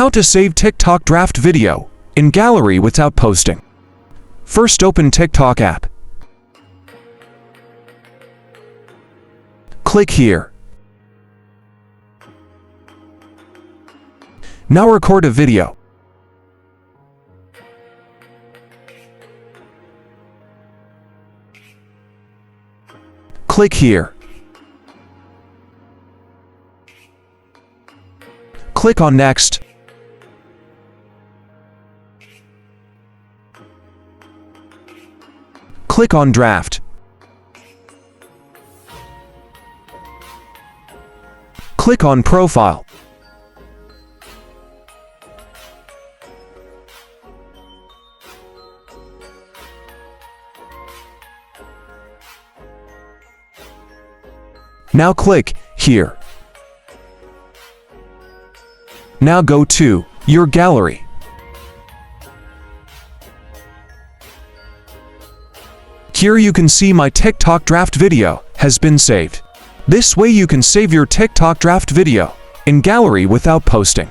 How to save TikTok draft video in gallery without posting. First, open TikTok app. Click here. Now record a video. Click here. Click on Next. Click on Draft. Click on Profile. Now click here. Now go to your gallery. Here you can see my TikTok draft video has been saved. This way you can save your TikTok draft video in gallery without posting.